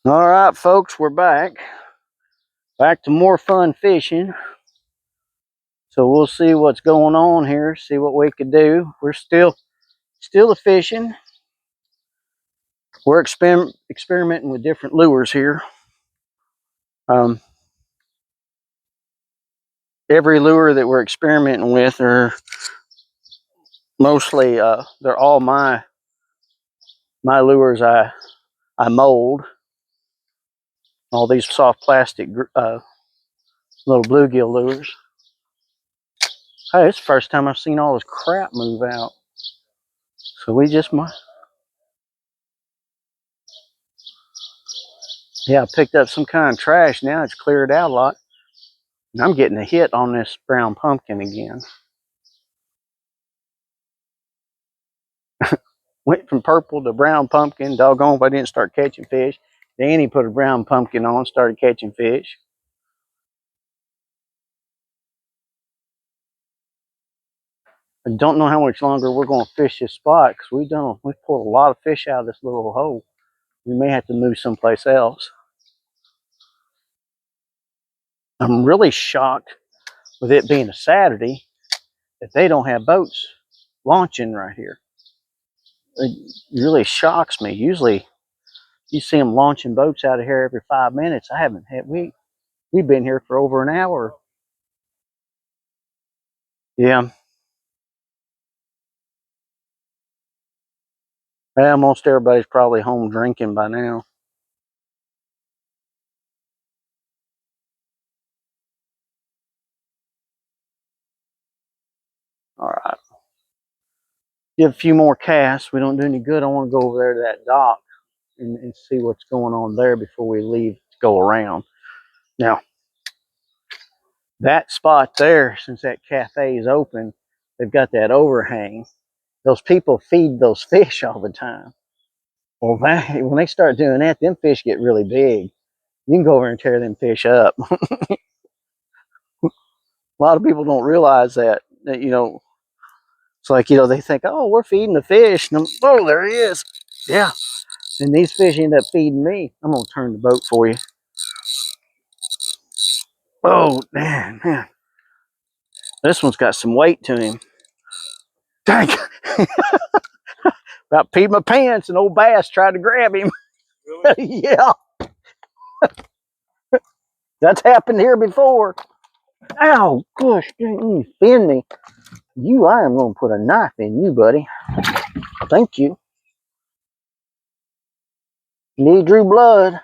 All right, folks, we're back to more fun fishing. So we'll see what's going on here, see what we could do. We're still fishing. We're experimenting with different lures here. Every lure that we're experimenting with are mostly they're all my lures I mold. All these soft plastic little bluegill lures. Hey, it's the first time I've seen all this crap move out. So we just might. Yeah, I picked up some kind of trash. Now it's cleared out a lot. And I'm getting a hit on this brown pumpkin again. Went from purple to brown pumpkin. Doggone if I didn't start catching fish. Danny put a brown pumpkin on, started catching fish. I don't know how much longer we're going to fish this spot because we've pulled a lot of fish out of this little hole. We may have to move someplace else. I'm really shocked with it being a Saturday that they don't have boats launching right here. It really shocks me. Usually you see them launching boats out of here every 5 minutes. I haven't had, we've been here for over an hour. Yeah. Well, most everybody's probably home drinking by now. All right. Give a few more casts. We don't do any good. I want to go over there to that dock and see what's going on there before we leave to go around. Now, that spot there, since that cafe is open, they've got that overhang. Those people feed those fish all the time. Well, when they start doing that, them fish get really big. You can go over and tear them fish up. A lot of people don't realize that, it's like, they think, oh, we're feeding the fish. And oh, there he is. Yeah. And these fish end up feeding me. I'm going to turn the boat for you. Oh, man. This one's got some weight to him. Dang. About peed my pants and old Bass tried to grab him. Really? Yeah. That's happened here before. Ow, gosh, you fin me. I am going to put a knife in you, buddy. Thank you. Knee drew blood.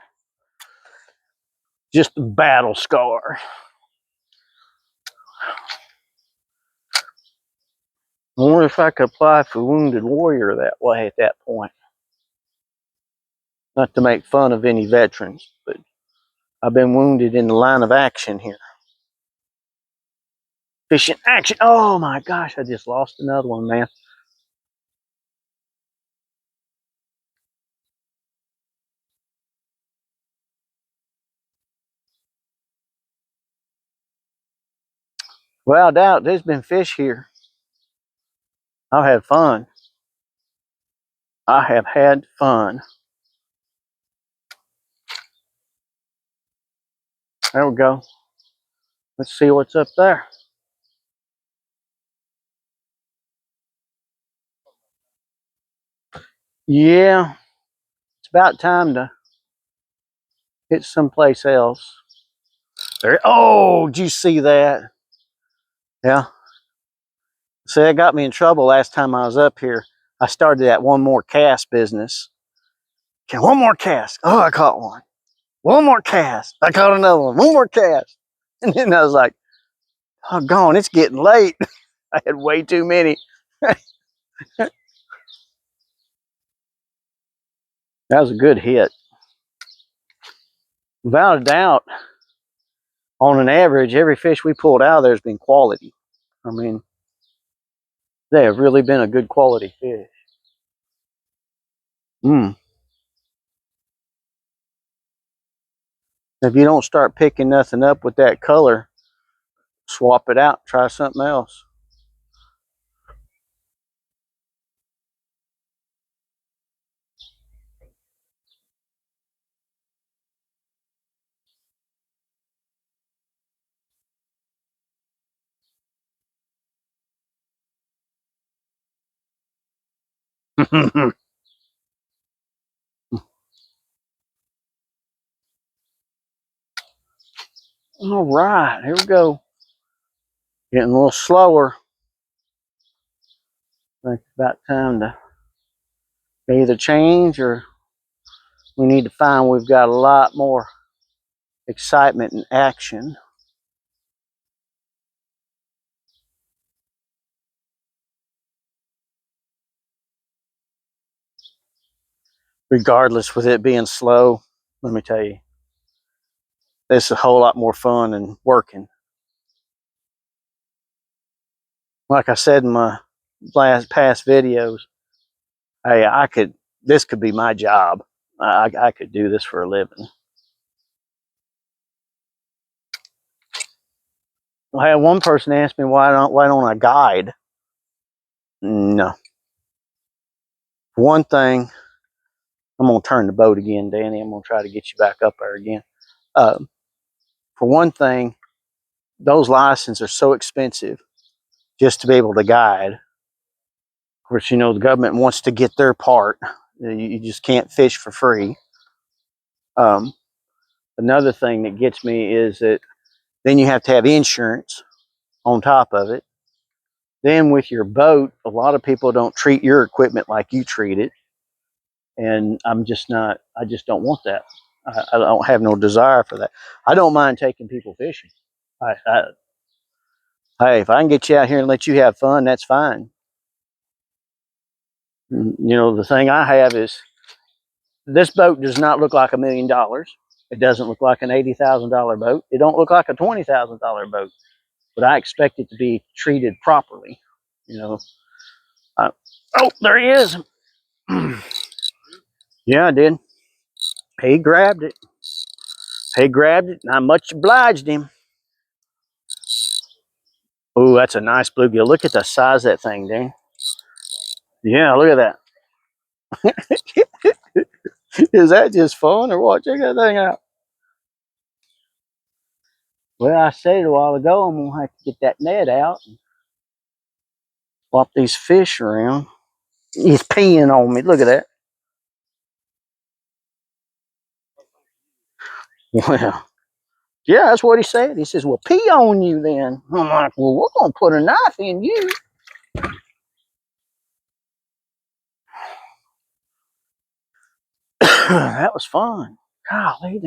Just a battle scar. I wonder if I could apply for Wounded Warrior that way at that point. Not to make fun of any veterans, but I've been wounded in the line of action here. Fishing action. Oh my gosh, I just lost another one, man. Well, I doubt there's been fish here. I've had fun. I have had fun. There we go. Let's see what's up there. Yeah, it's about time to hit someplace else. There. Oh, did you see that? Yeah. See, that got me in trouble last time I was up here. I started that one more cast business. Okay, one more cast. Oh, I caught one. One more cast. I caught another one. One more cast. And then I was like, oh, gone. It's getting late. I had way too many. That was a good hit. Without a doubt, on an average, every fish we pulled out of there has been quality. I mean, they have really been a good quality fish. If you don't start picking nothing up with that color, swap it out, try something else. All right, here we go. Getting a little slower. I think it's about time to either change or we need to find we've got a lot more excitement and action. Regardless, with it being slow, let me tell you, it's a whole lot more fun than working. Like I said in my past videos, hey, this could be my job. I could do this for a living. I had one person ask me why don't I guide? No. One thing, I'm gonna turn the boat again, Danny. I'm gonna try to get you back up there again. Uh, for one thing, those licenses are so expensive just to be able to guide. Of course, you know the government wants to get their part. You just can't fish for free. Um, Another thing that gets me is that then you have to have insurance on top of it. Then with your boat, a lot of people don't treat your equipment like you treat it. And I just don't want that. I don't have no desire for that. I don't mind taking people fishing. Hey, if I can get you out here and let you have fun, that's fine. You know, the thing I have is this boat does not look like $1 million. It doesn't look like an $80,000 boat. It don't look like a $20,000 boat, but I expect it to be treated properly. You know, oh, there he is. Yeah, I did. He grabbed it. He grabbed it, and I much obliged him. Oh, that's a nice bluegill. Look at the size of that thing, Dan. Yeah, look at that. Is that just fun or what? Check that thing out. Well, I said a while ago, I'm gonna have to get that net out and swap these fish around. He's peeing on me. Look at that. Well, yeah, that's what he said. He says, "Well, pee on you then." I'm like, "Well, we're gonna put a knife in you." That was fun. Golly,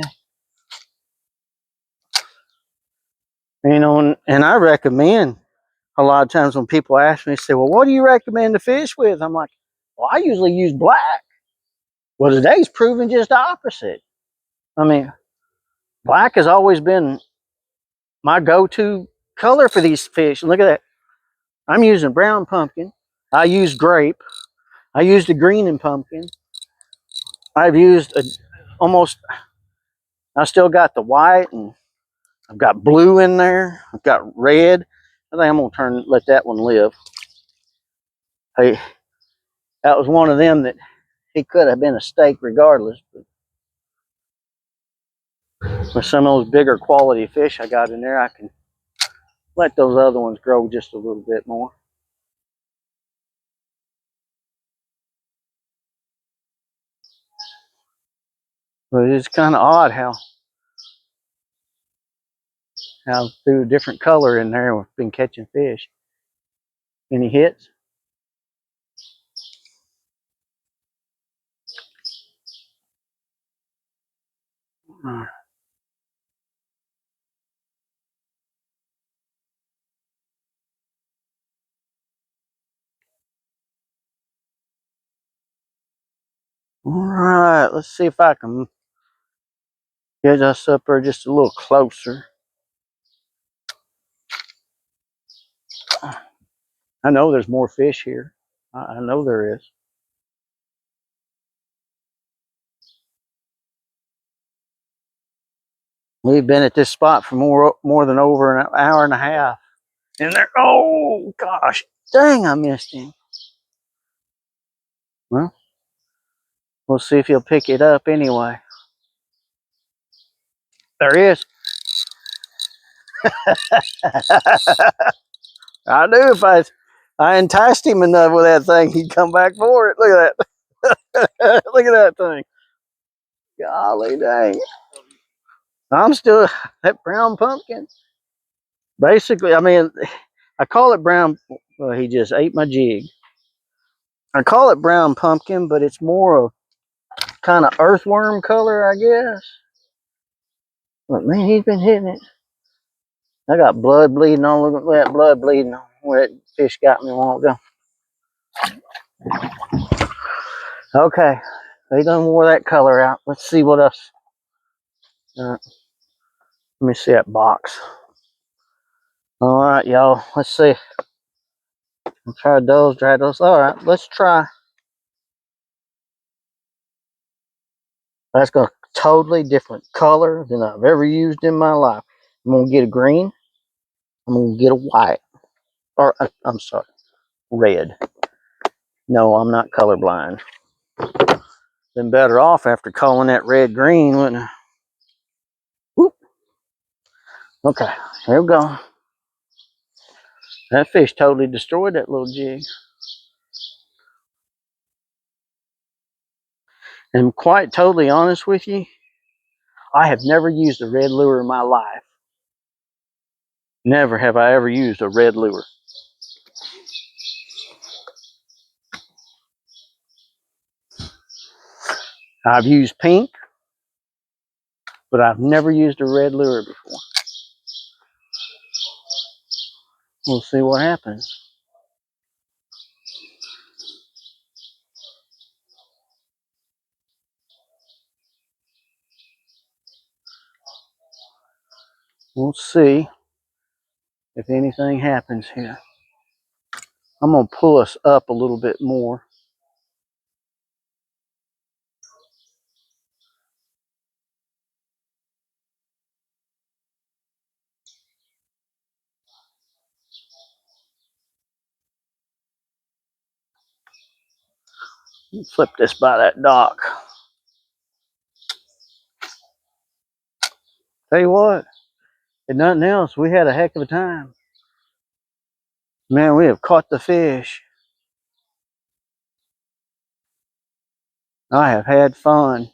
you know, and I recommend a lot of times when people ask me, say, "Well, what do you recommend to fish with?" I'm like, "Well, I usually use black." Well, today's proven just the opposite. I mean, black has always been my go-to color for these fish. Look at that. I'm using brown pumpkin. I use grape. I used a green and pumpkin. I've used almost, I still got the white and I've got blue in there. I've got red. I think I'm going to let that one live. Hey, that was one of them that he could have been a steak regardless. But with some of those bigger quality fish I got in there, I can let those other ones grow just a little bit more. But it's kind of odd how through a different color in there we've been catching fish. Any hits? All right, let's see if I can get us up there just a little closer. I know there's more fish here. I know there is. We've been at this spot for more than over an hour and a half. And there, oh gosh, dang, I missed him. Well, we'll see if he'll pick it up anyway. There he is. I knew I enticed him enough with that thing, he'd come back for it. Look at that. Look at that thing. Golly dang. I'm still that brown pumpkin. Basically, I mean, I call it brown. Well, he just ate my jig. I call it brown pumpkin, but it's more of kind of earthworm color, I guess. But man, he's been hitting it. I got blood bleeding on. Look at that blood bleeding on where that fish got me a while ago. Okay, they done wore that color out. Let's see what else. Let me see that box. All right, y'all. Let's see. I'll try those, try those. All right, let's try. That's got a totally different color than I've ever used in my life. I'm gonna get a green. I'm gonna get a white. Or I'm sorry, red. No, I'm not colorblind. Been better off after calling that red green, wouldn't I? Whoop. Okay, here we go. That fish totally destroyed that little jig. And quite totally honest with you, I have never used a red lure in my life. Never have I ever used a red lure. I've used pink, but I've never used a red lure before. We'll see what happens. We'll see if anything happens here. I'm going to pull us up a little bit more. Flip this by that dock. Tell you what, if nothing else, we had a heck of a time. Man, we have caught the fish. I have had fun.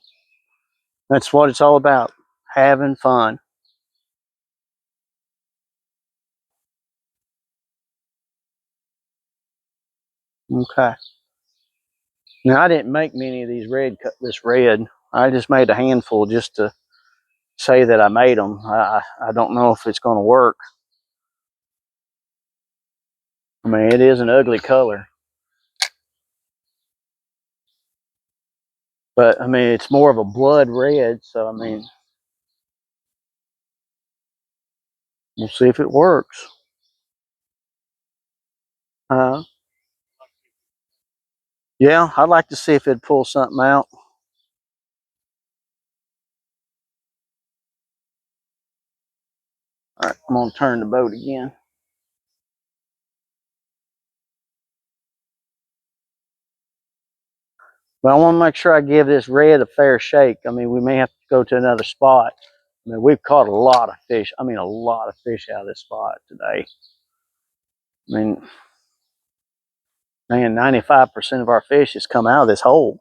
That's what it's all about, having fun. Okay. Now, I didn't make many of these this red. I just made a handful just to say that I made them. I don't know if it's going to work. I mean, it is an ugly color. But, I mean, it's more of a blood red. So, I mean, we'll see if it works. Yeah, I'd like to see if it'd pull something out. All right, I'm going to turn the boat again. But I want to make sure I give this red a fair shake. I mean, we may have to go to another spot. I mean, we've caught a lot of fish. I mean, a lot of fish out of this spot today. I mean, man, 95% of our fish has come out of this hole.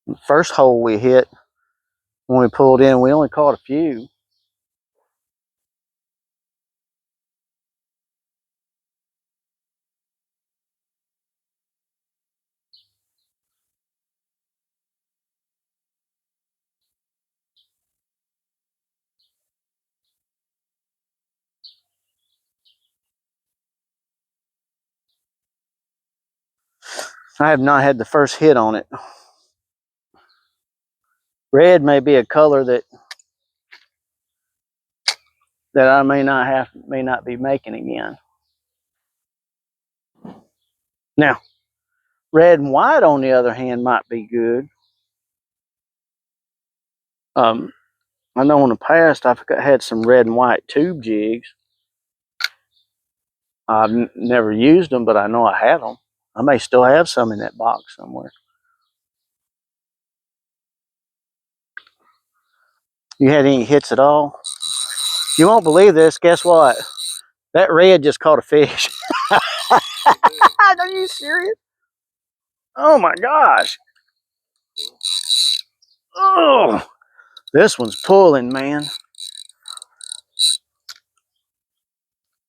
The first hole we hit, when we pulled in, we only caught a few. I have not had the first hit on it. Red may be a color that I may not be making again. Now, red and white, on the other hand, might be good. I know in the past I've had some red and white tube jigs. I've never used them, but I know I have them. I may still have some in that box somewhere. You had any hits at all? You won't believe this. Guess what? That red just caught a fish. Are you serious? Oh my gosh. Oh, this one's pulling, man.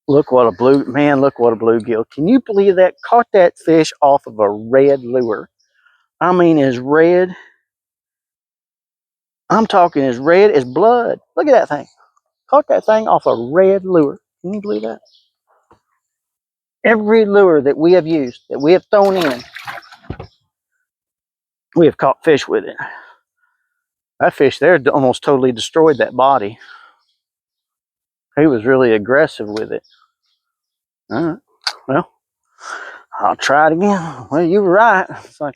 Look what a look what a bluegill. Can you believe that? Caught that fish off of a red lure. I mean, as red. I'm talking as red as blood. Look at that thing. Caught that thing off a red lure. Can you believe that? Every lure that we have used, that we have thrown in, we have caught fish with it. That fish there almost totally destroyed that body. He was really aggressive with it. All right. Well, I'll try it again. Well, you were right. It's like,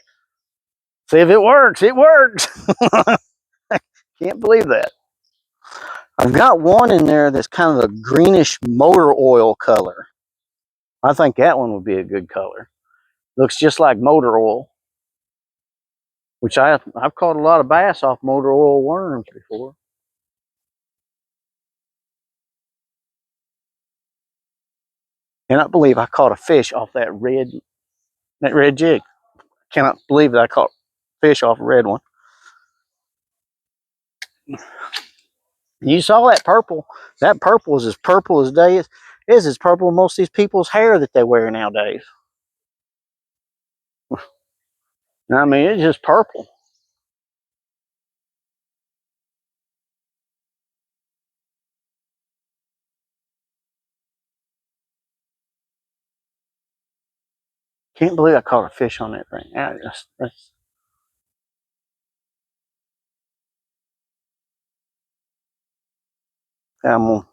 see if it works. It works. Can't believe that. I've got one in there that's kind of a greenish motor oil color. I think that one would be a good color. Looks just like motor oil, which I've caught a lot of bass off motor oil worms before. Cannot believe I caught a fish off that red jig. Cannot believe that I caught fish off a red one. You saw that purple. That purple is as purple as day is as purple as most of these people's hair that they wear nowadays. I mean, it's just purple. Can't believe I caught a fish on that thing. I'm gonna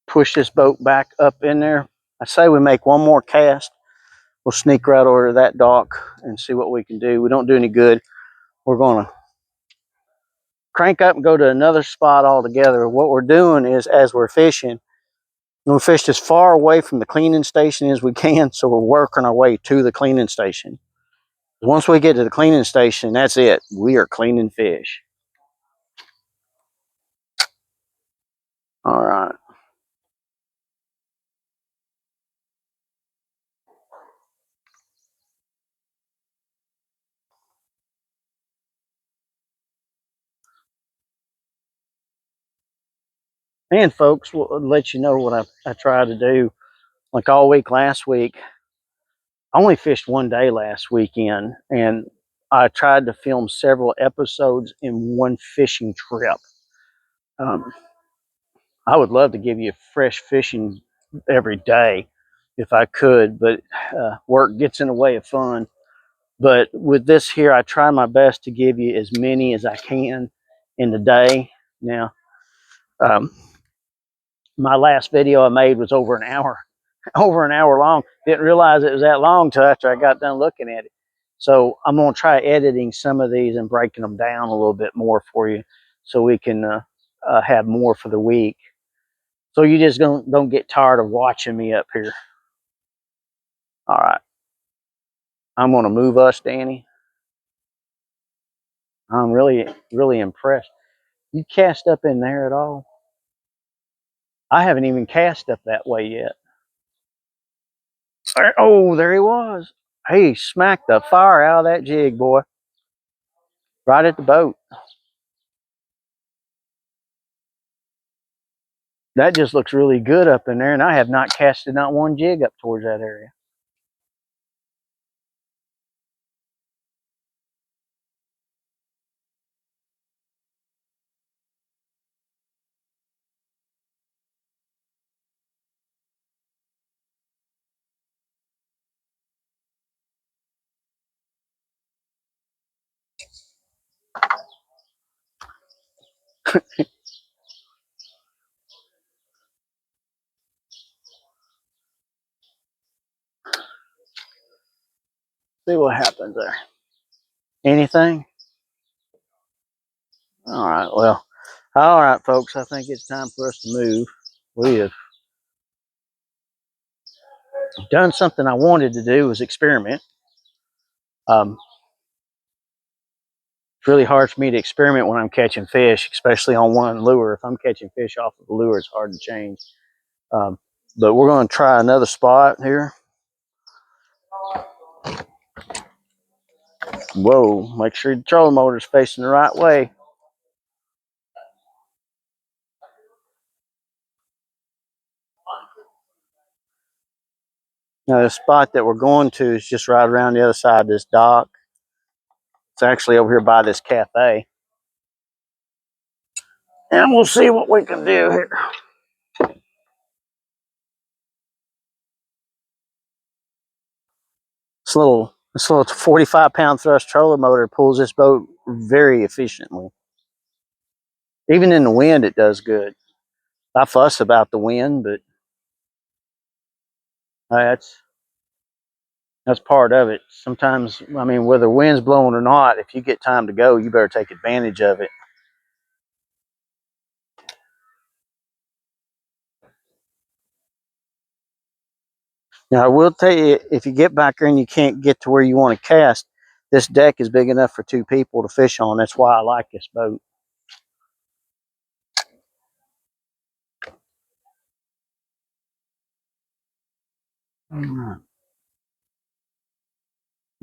push this boat back up in there. I say we make one more cast. We'll sneak right over to that dock and see what we can do. We don't do any good. We're gonna crank up and go to another spot altogether. What we're doing is, as we're fishing, we fish as far away from the cleaning station as we can, so we're working our way to the cleaning station. Once we get to the cleaning station, that's it. We are cleaning fish. All right. And folks, we'll let you know what I tried to do. Like all week last week, I only fished one day last weekend, and I tried to film several episodes in one fishing trip. Um, I would love to give you fresh fishing every day if I could, but work gets in the way of fun. But with this here, I try my best to give you as many as I can in the day. Now, um, my last video I made was over an hour, over an hour long. Didn't realize it was that long till after I got done looking at it. So I'm going to try editing some of these and breaking them down a little bit more for you, so we can have more for the week. So you just don't get tired of watching me up here. All right. I'm going to move us, Danny. I'm really, really impressed. You cast up in there at all? I haven't even cast up that way yet. Oh, there he was. He smacked the fire out of that jig, boy. Right at the boat. That just looks really good up in there, and I have not casted not one jig up towards that area. See what happens there. Anything? All right, well, all right, folks, I think it's time for us to move. We have done something I wanted to do, was experiment. It's really hard for me to experiment when I'm catching fish, especially on one lure. If I'm catching fish off of a lure, it's hard to change. But we're going to try another spot here. Whoa, make sure the trolling motor is facing the right way. Now, the spot that we're going to is just right around the other side of this dock. It's actually over here by this cafe. And we'll see what we can do here. This little 45-pound thrust trolling motor pulls this boat very efficiently. Even in the wind, it does good. I fuss about the wind, but that's part of it. Sometimes, I mean, whether the wind's blowing or not, if you get time to go, you better take advantage of it. Now, I will tell you, if you get back there and you can't get to where you want to cast, this deck is big enough for 2 people to fish on. That's why I like this boat.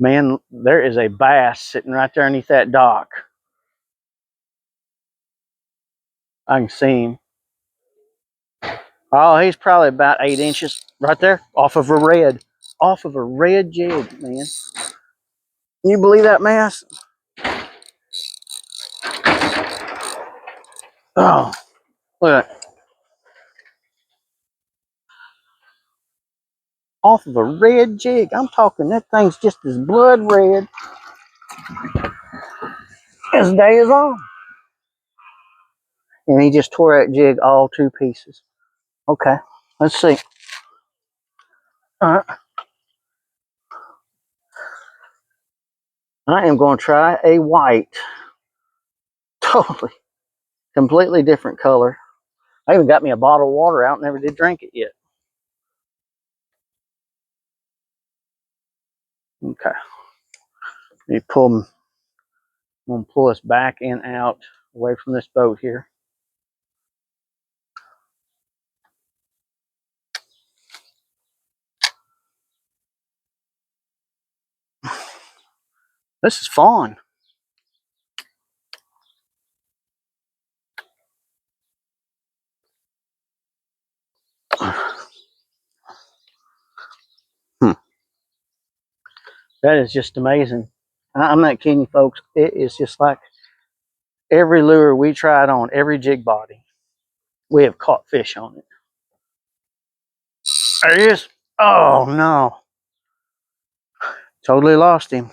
Man, there is a bass sitting right there underneath that dock. I can see him. Oh, he's probably about 8 inches right there off of a red. Off of a red jig, man. Can you believe that mass? Oh, look at that. Off of a red jig. I'm talking that thing's just as blood red as day is long. And he just tore that jig all 2 pieces. Okay, let's see. All right. I am going to try a white. Totally, completely different color. I even got me a bottle of water out, never did drink it yet. Okay. Let me pull, I'm going to pull us back and out away from this boat here. This is fun. That is just amazing. I'm not kidding you, folks. It is just like every lure we tried on, every jig body, we have caught fish on it. There he is. Oh, no. Totally lost him.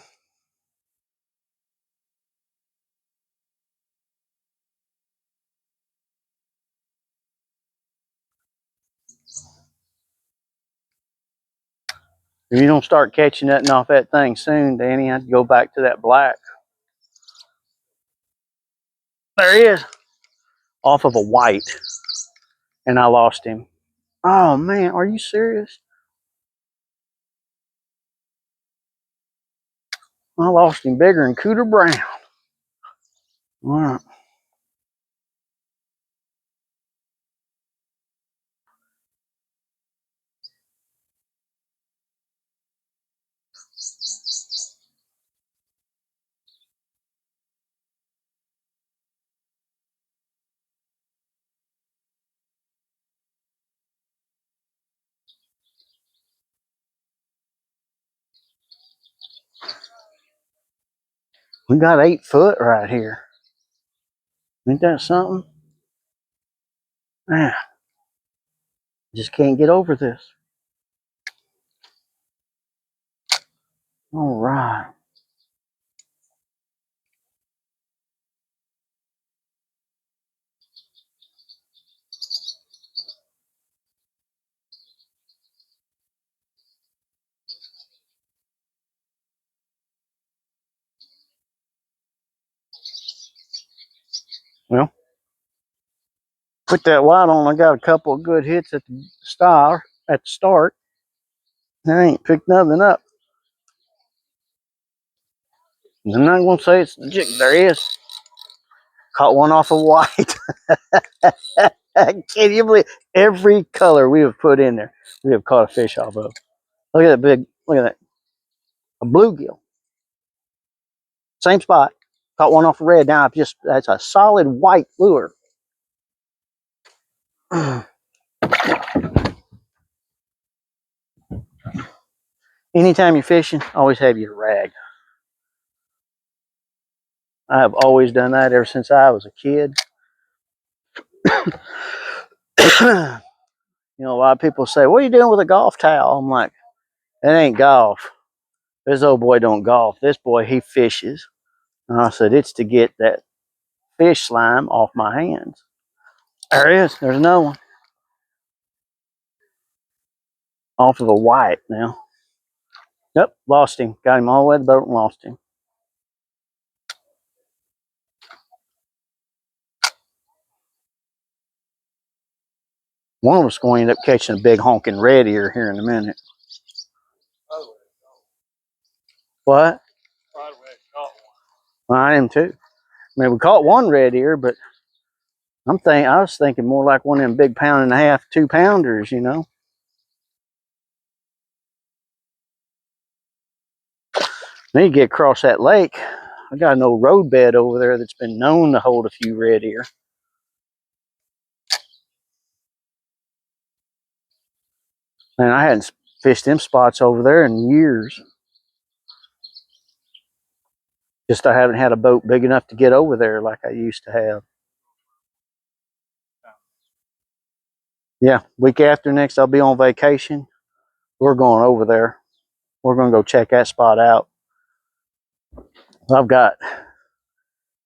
If you don't start catching nothing off that thing soon, Danny, I'd go back to that black. There he is. Off of a white. And I lost him. Oh, man. Are you serious? I lost him bigger than Cooter Brown. All right. We got 8 foot right here. Ain't that something? Man, just can't get over this. All right. Well, put that light on. I got a couple of good hits at the start. I ain't picked nothing up. I'm not gonna say it's the jig. There he is. Caught one off of white. Can you believe every color we have put in there? We have caught a fish off of. Look at that big. Look at that. A bluegill. Same spot. Caught one off the red. Now I've just that's a solid white lure. Anytime you're fishing, always have your rag. I have always done that ever since I was a kid. A lot of people say, "What are you doing with a golf towel?" I'm like, "It ain't golf. This old boy don't golf. This boy, he fishes." And I said, "It's to get that fish slime off my hands." There it is. There's another one. Off of a white now. Yep, lost him. Got him all the way to the boat and lost him. One of us going to end up catching a big honking red ear here in a minute. What? Well, I am too. I mean, we caught one red ear, but I was thinking more like one of them big 1.5 pound, 2 pounders, Then you get across that lake. I got an old roadbed over there that's been known to hold a few red ear. And I hadn't fished them spots over there in years. Just I haven't had a boat big enough to get over there like I used to have. Yeah, week after next I'll be on vacation. We're going over there. We're going to go check that spot out. I've got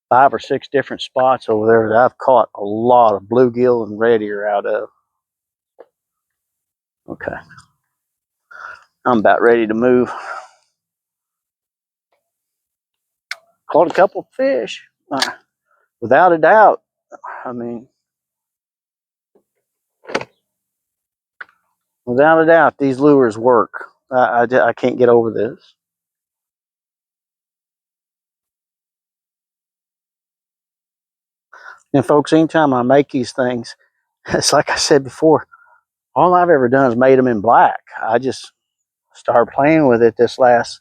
5 or 6 different spots over there that I've caught a lot of bluegill and red ear out of. Okay. I'm about ready to move. Caught a couple fish. Without a doubt. I mean, without a doubt, these lures work. I can't get over this. And folks, anytime I make these things, it's like I said before, all I've ever done is made them in black. I just started playing with it this last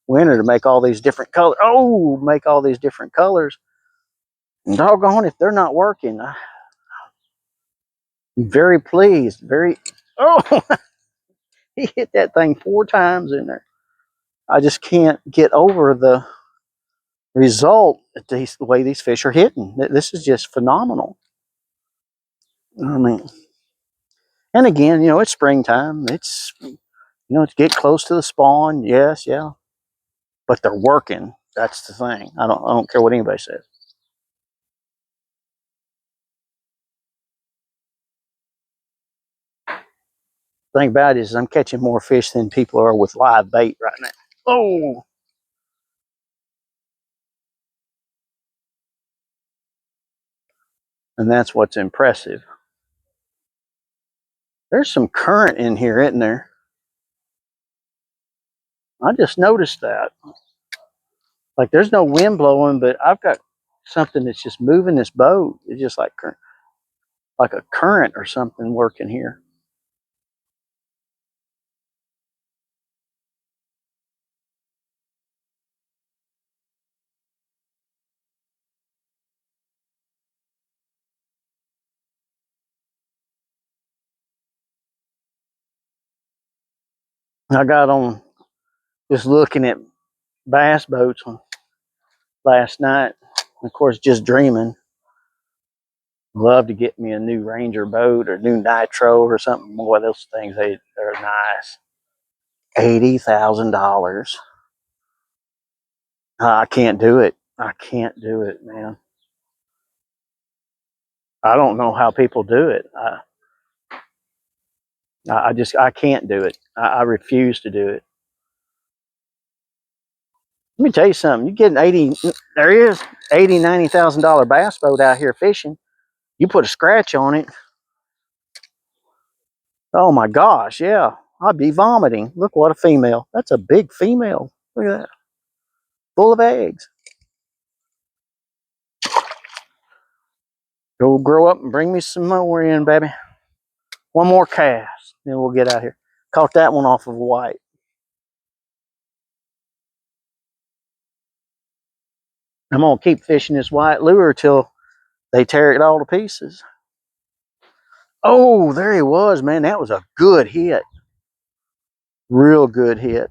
winter to make all these different colors. Oh, make all these different colors. And doggone, if they're not working, I'm very pleased. Oh, he hit that thing 4 times in there. I just can't get over the result, the way these fish are hitting. This is just phenomenal. I mean, and again, it's springtime. It's get close to the spawn. Yes, yeah, but they're working. That's the thing. I don't care what anybody says. The thing about it is I'm catching more fish than people are with live bait right now. Oh, and that's what's impressive. There's some current in here, isn't there? I just noticed that. Like there's no wind blowing, but I've got something that's just moving this boat. It's just like a current or something working here. I got on just looking at bass boats last night. Of course, just dreaming. Love to get me a new Ranger boat or new Nitro or something. Boy, those things they're nice. $80,000. I can't do it. I can't do it, man. I don't know how people do it. I can't do it. I refuse to do it. Let me tell you something. You get an 80, there he is, $90,000 bass boat out here fishing. You put a scratch on it. Oh my gosh, yeah. I'd be vomiting. Look what a female. That's a big female. Look at that. Full of eggs. Go grow up and bring me some more in, baby. One more cast, then we'll get out here. Caught that one off of a white. I'm gonna keep fishing this white lure till they tear it all to pieces. Oh, there he was, man. That was a good hit. Real good hit.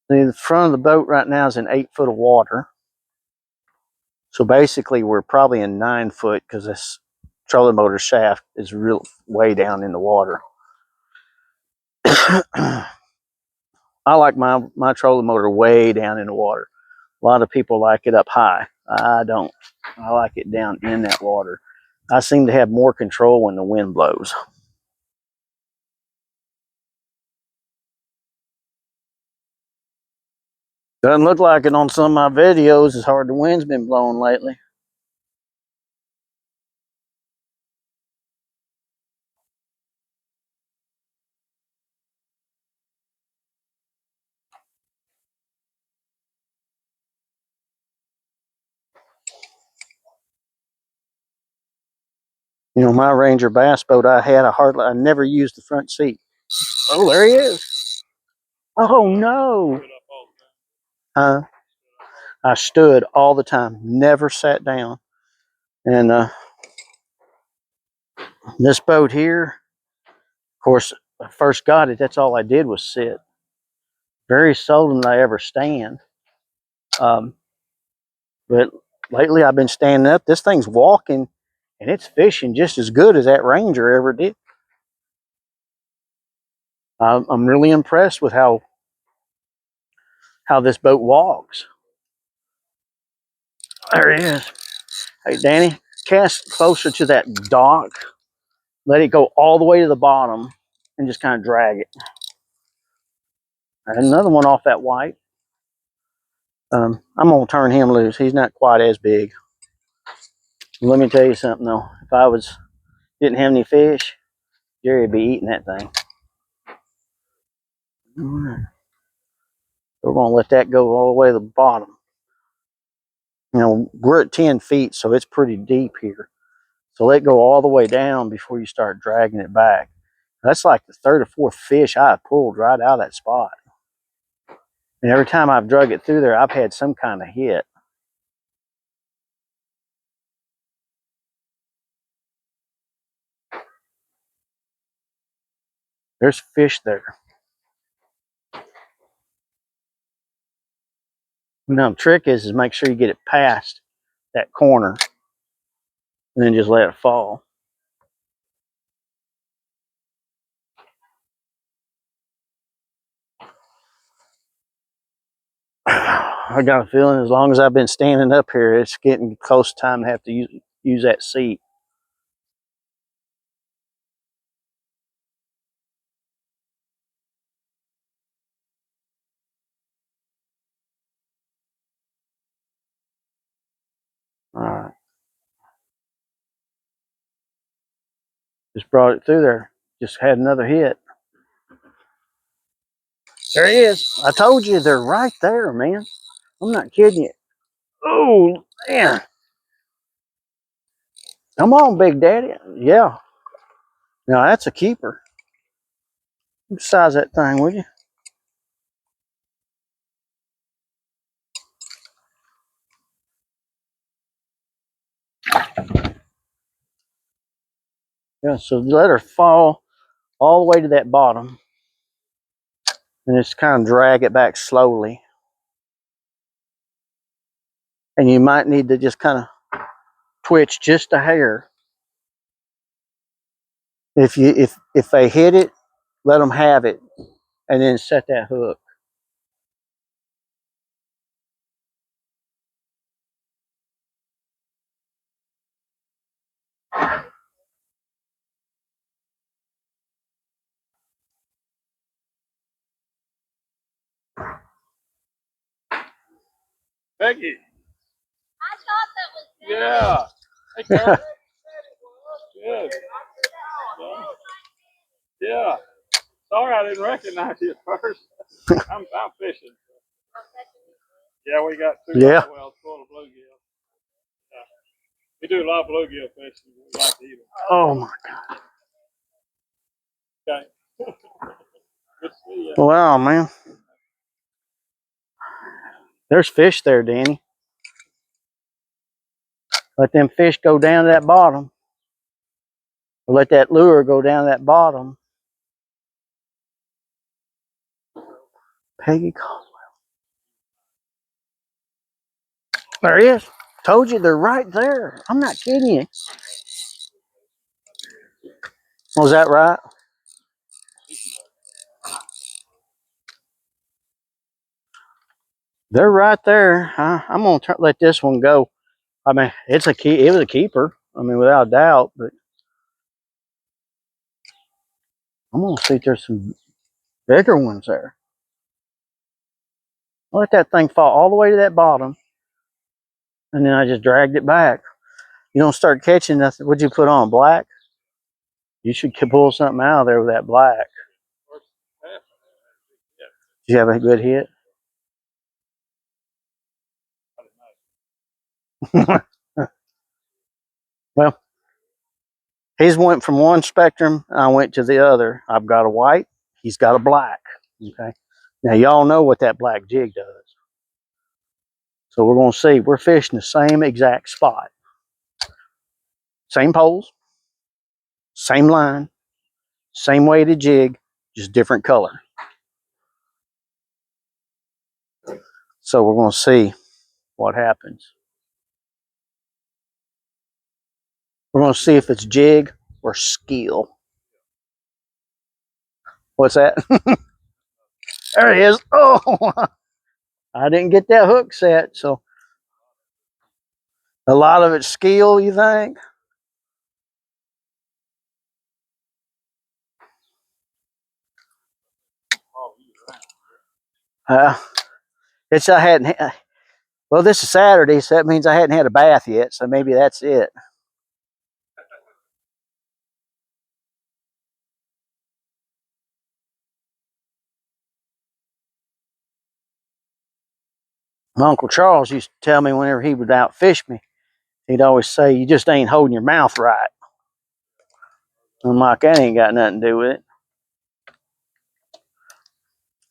The front of the boat right now is in 8 foot of water. So basically we're probably in 9 foot because this trolling motor shaft is real way down in the water. I like my trolling motor way down in the water. A lot of people like it up high. I don't. I like it down in that water. I seem to have more control when the wind blows. Doesn't look like it on some of my videos as hard the wind's been blowing lately. You know, my Ranger bass boat I never used the front seat. Oh, there he is. Oh no. I stood all the time, never sat down. And this boat here, of course, I first got it, that's all I did was sit. Very seldom did I ever stand. But lately I've been standing up. This thing's walking and it's fishing just as good as that Ranger ever did. I'm really impressed with how this boat walks. There he is. Hey, Danny, cast closer to that dock. Let it go all the way to the bottom and just kind of drag it. And another one off that white. I'm going to turn him loose. He's not quite as big. Let me tell you something, though. If I didn't have any fish, Jerry would be eating that thing. All right. We're going to let that go all the way to the bottom. You know, we're at 10 feet, so it's pretty deep here. So let go all the way down before you start dragging it back. That's like the third or fourth fish I pulled right out of that spot. And every time I've drug it through there, I've had some kind of hit. There's fish there. Now the trick is make sure you get it past that corner and then just let it fall. I got a feeling as long as I've been standing up here, it's getting close to time to have to use that seat. All right. Just brought it through there. Just had another hit. There he is. I told you they're right there, man. I'm not kidding you. Oh, man. Come on, Big Daddy. Yeah. Now that's a keeper. Size that thing, would you? Yeah, so let her fall all the way to that bottom. And just kind of drag it back slowly. And you might need to just kind of twitch just a hair. If they hit it, let them have it, and then set that hook. Becky. I thought that was yeah. Hey, Carol. Good. Yeah. Sorry, I didn't recognize you at first. I'm fishing. Yeah, we got two Yeah. live wells full of bluegill. We do a lot of bluegill fishing. We like to eat them. Oh my Okay. Good to see you. Wow, man. There's fish there, Danny. Let them fish go down to that bottom. Let that lure go down that bottom. Peggy Caldwell. There he is. Told you they're right there. I'm not kidding you. Was that right? They're right there. I'm gonna let this one go. I mean, it's a key. It was a keeper. I mean, without doubt. But I'm gonna see if there's some bigger ones there. I let that thing fall all the way to that bottom, and then I just dragged it back. You don't start catching nothing. What'd you put on? Black? You should pull something out of there with that black. Did you have a good hit? Well, he's went from one spectrum, I went to the other. I've got a white, he's got a black. Okay. Now y'all know what that black jig does. So we're gonna see. We're fishing the same exact spot. Same poles, same line, same weighted jig, just different color. So we're gonna see what happens. We're gonna see if it's jig or skill. What's that? There it is. Oh, I didn't get that hook set, so a lot of it's skill, you think? It's I hadn't. Well, this is Saturday, so that means I hadn't had a bath yet. So maybe that's it. My Uncle Charles used to tell me whenever he would outfish me, he'd always say, "You just ain't holding your mouth right." I'm like, that ain't got nothing to do with it.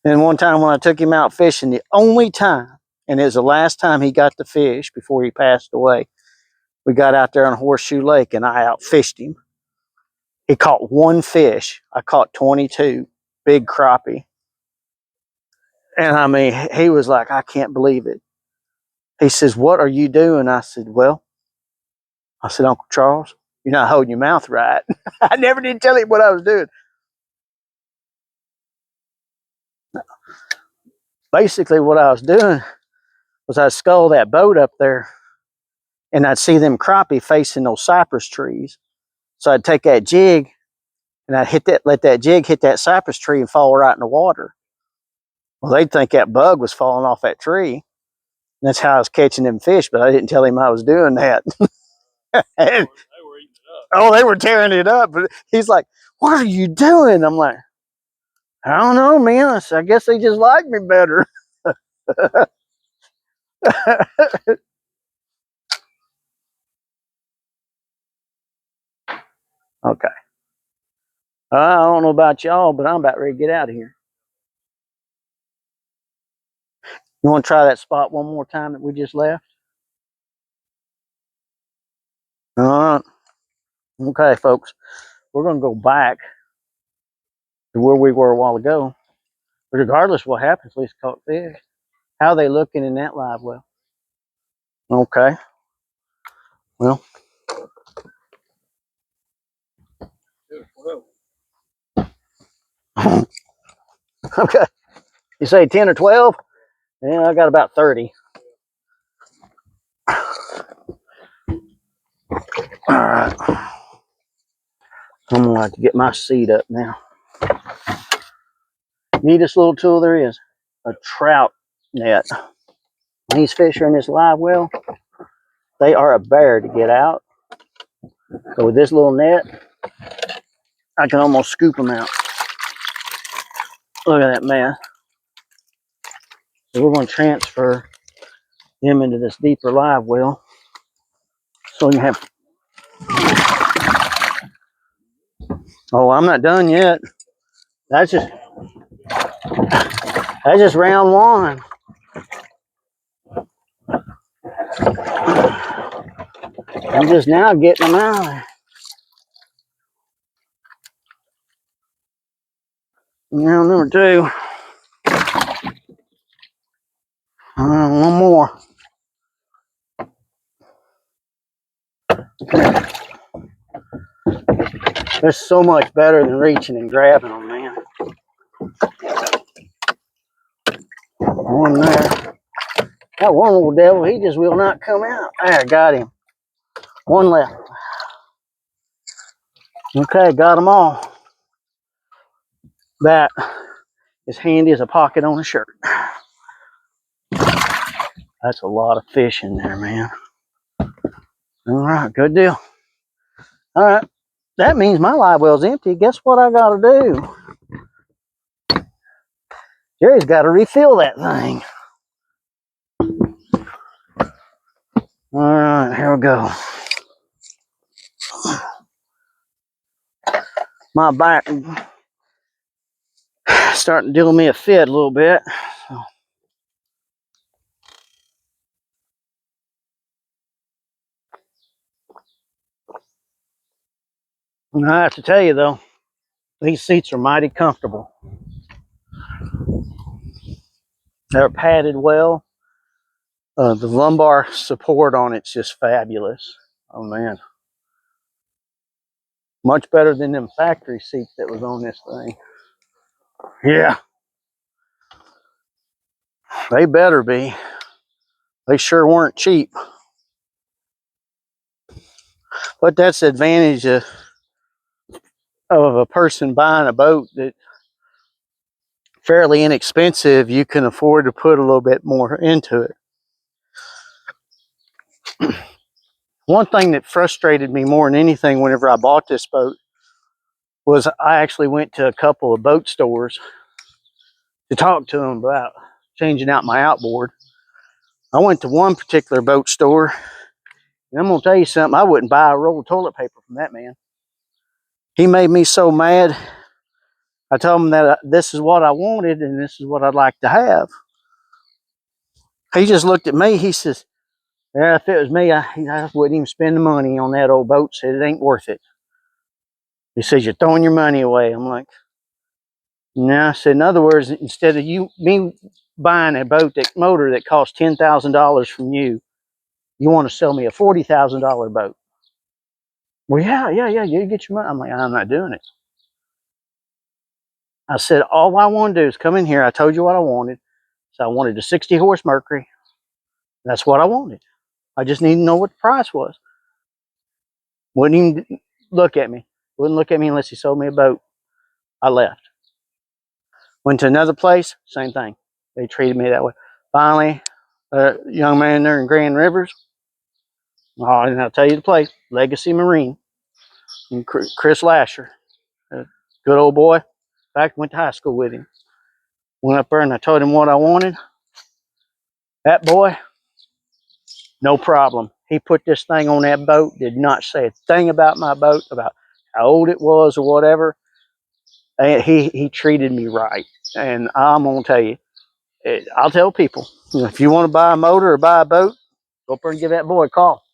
And one time when I took him out fishing, the only time, and it was the last time he got to fish before he passed away, we got out there on Horseshoe Lake and I outfished him. He caught one fish. I caught 22, big crappie. And I mean, he was like, I can't believe it. He says, "What are you doing?" I said, Uncle Charles, you're not holding your mouth right. I never did tell him what I was doing. Basically, what I was doing was I'd scull that boat up there and I'd see them crappie facing those cypress trees. So I'd take that jig and I'd let that jig hit that cypress tree and fall right in the water. Well, they'd think that bug was falling off that tree. And that's how I was catching them fish, but I didn't tell him I was doing that. And, They were eating it up. oh, they were tearing it up. But he's like, "What are you doing?" I'm like, "I don't know, man. I guess they just like me better." Okay. I don't know about y'all, but I'm about ready to get out of here. You want to try that spot one more time that we just left? All right. Okay, folks. We're going to go back to where we were a while ago. But regardless of what happens, at least caught fish. How are they looking in that live well? Okay. Well. Okay. You say 10 or 12? Yeah, I got about 30. All right. I'm going to have to get my seat up now. Neatest little tool there is, a trout net. These fish are in this live well. They are a bear to get out. So with this little net, I can almost scoop them out. Look at that mess. So we're going to transfer him into this deeper live well so we can have. Oh, I'm not done yet. That's just round one. I'm just now getting them out. Round number two. One more. That's so much better than reaching and grabbing them, man. One there. That one little devil, he just will not come out. There, got him. One left. Okay, got them all. That is handy as a pocket on a shirt. That's a lot of fish in there, man. All right, good deal. All right, that means my live well's empty. Guess what I got to do? Jerry's got to refill that thing. All right, here we go. My back starting to do me a fit a little bit. So. I have to tell you though, these seats are mighty comfortable. They're padded well. The lumbar support on it's just fabulous. Oh man, much better than them factory seats that was on this thing. Yeah, they better be. They sure weren't cheap. But that's the advantage of a person buying a boat that fairly inexpensive. You can afford to put a little bit more into it. One thing that frustrated me more than anything whenever I bought this boat was I actually went to a couple of boat stores to talk to them about changing out my outboard. I went to one particular boat store, and I'm going to tell you something, I wouldn't buy a roll of toilet paper from that man. He made me so mad. I told him that this is what I wanted and this is what I'd like to have. He just looked at me. He says, yeah, if it was me, I wouldn't even spend the money on that old boat. Said it ain't worth it. He says, you're throwing your money away. I'm like, no. I said, in other words, instead of me buying a motor that costs $10,000 from you, you want to sell me a $40,000 boat. Well, yeah, you get your money. I'm like, I'm not doing it. I said, all I want to do is come in here. I told you what I wanted. So I wanted a 60 horse Mercury. That's what I wanted. I just need to know what the price was. Wouldn't even look at me. Wouldn't look at me unless he sold me a boat. I left. Went to another place, same thing. They treated me that way. Finally, a young man there in Grand Rivers. Oh, and I'll tell you the place, Legacy Marine. And Chris Lasher, a good old boy. In fact, went to high school with him. Went up there and I told him what I wanted. That boy, no problem. He put this thing on that boat, did not say a thing about my boat, about how old it was or whatever. And he treated me right. And I'm going to tell you, I'll tell people, if you want to buy a motor or buy a boat, go up there and give that boy a call.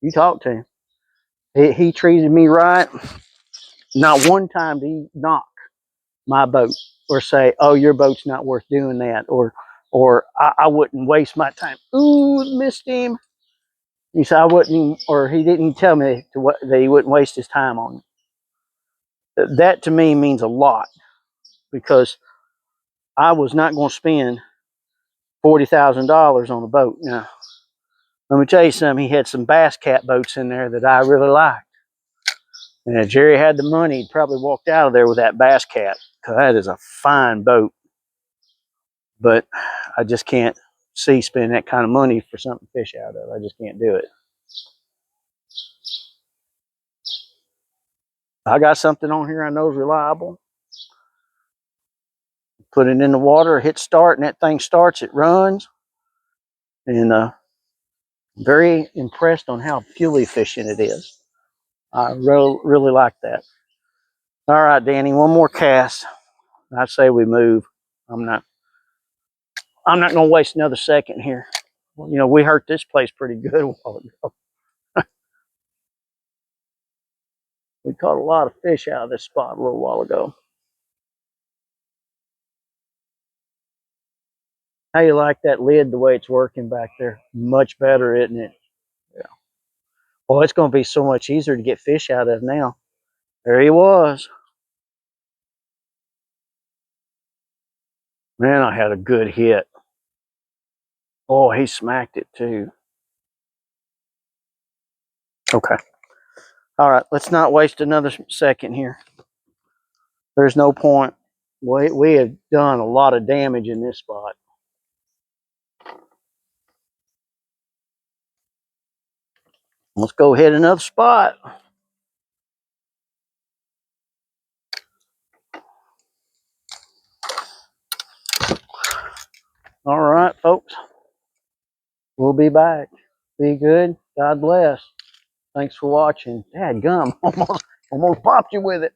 You talk to him. He treated me right. Not one time did he knock my boat or say, oh, your boat's not worth doing that, or I wouldn't waste my time. Ooh, missed him. He said I wouldn't, or he didn't tell me that he wouldn't waste his time on it. That to me means a lot, because I was not going to spend $40,000 on a boat. Now, let me tell you something. He had some Bass Cat boats in there that I really liked. And if Jerry had the money, he'd probably walked out of there with that Bass Cat, because that is a fine boat. But I just can't see spending that kind of money for something to fish out of. I just can't do it. I got something on here I know is reliable. Put it in the water, hit start, and that thing starts, it runs. And Very impressed on how fuel efficient it is. I really like that. All right, Danny, one more cast. I say we move. I'm not going to waste another second here. You know, we hurt this place pretty good a while ago. We caught a lot of fish out of this spot a little while ago. How you like that lid, the way it's working back there? Much better, isn't it? Yeah. Well, it's going to be so much easier to get fish out of now. There he was. Man, I had a good hit. Oh, he smacked it too. Okay. All right, let's not waste another second here. There's no point. We have done a lot of damage in this spot. Let's go hit another spot. All right, folks. We'll be back. Be good. God bless. Thanks for watching. Dadgum, almost popped you with it.